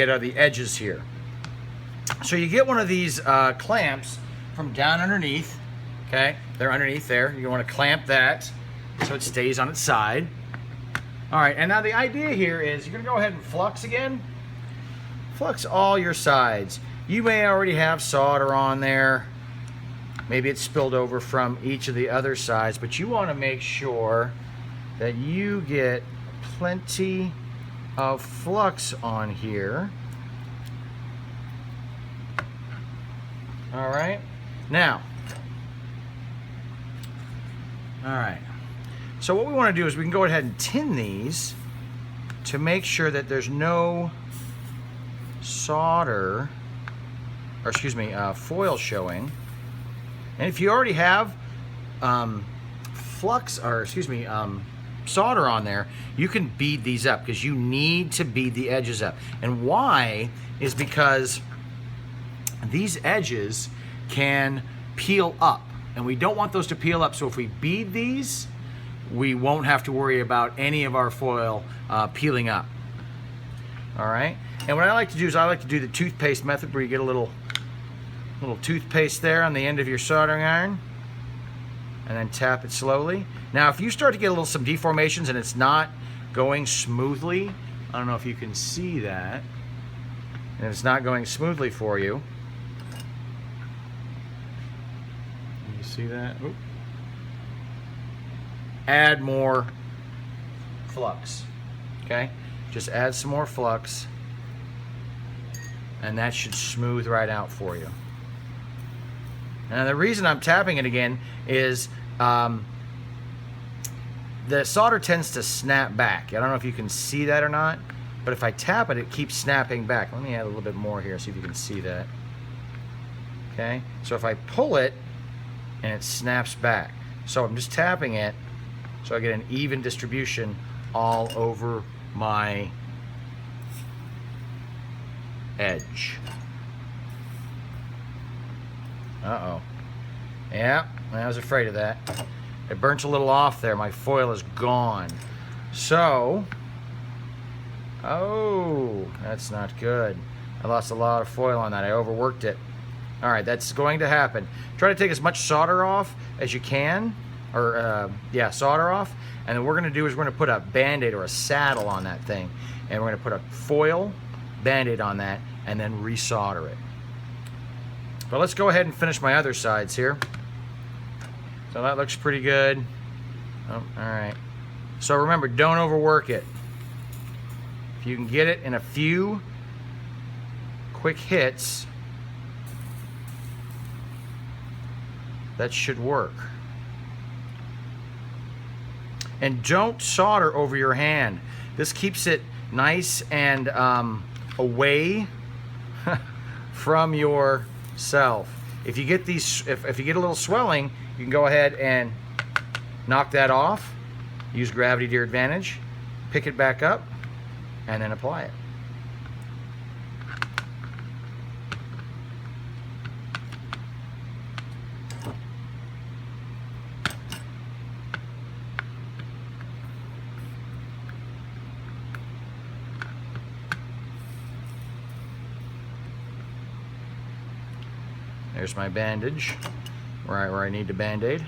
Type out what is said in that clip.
get are the edges here. So you get one of these clamps from down underneath, okay? They're underneath there. You want to clamp that so it stays on its side. All right, and now the idea here is you're gonna go ahead and flux again. Flux all your sides. You may already have solder on there. Maybe it's spilled over from each of the other sides, but you want to make sure that you get plenty of flux on here. All right, now, all right. So what we want to do is we can go ahead and tin these to make sure that there's no solder, or excuse me, foil showing. And if you already have flux, or excuse me, solder on there, you can bead these up because you need to bead the edges up. And why is because these edges can peel up, and we don't want those to peel up. So if we bead these, we won't have to worry about any of our foil peeling up. All right. And what I like to do is I like to do the toothpaste method, where you get a little toothpaste there on the end of your soldering iron, and then tap it slowly. Now, if you start to get some deformations and it's not going smoothly, I don't know if you can see that, and it's not going smoothly for you. You see that? Oop. Add more flux, okay? Just add some more flux, and that should smooth right out for you. And the reason I'm tapping it again is the solder tends to snap back. I don't know if you can see that or not, but if I tap it, it keeps snapping back. Let me add a little bit more here, see if you can see that. Okay, so if I pull it, and it snaps back. So I'm just tapping it so I get an even distribution all over my edge. Uh-oh. Yeah, I was afraid of that. It burnt a little off there. My foil is gone. So, oh, that's not good. I lost a lot of foil on that. I overworked it. All right, that's going to happen. Try to take as much solder off as you can, or yeah, solder off. And then what we're gonna do is we're gonna put a Band-Aid or a saddle on that thing, and we're gonna put a foil Band-Aid on that, and then resolder it. But let's go ahead and finish my other sides here. So that looks pretty good. Oh, all right. So remember, don't overwork it. If you can get it in a few quick hits, that should work. And don't solder over your hand. This keeps it nice and away from yourself. If you get these, if you get a little swelling, you can go ahead and knock that off. Use gravity to your advantage. Pick it back up, and then apply it. There's my bandage, where I need to Band-Aid.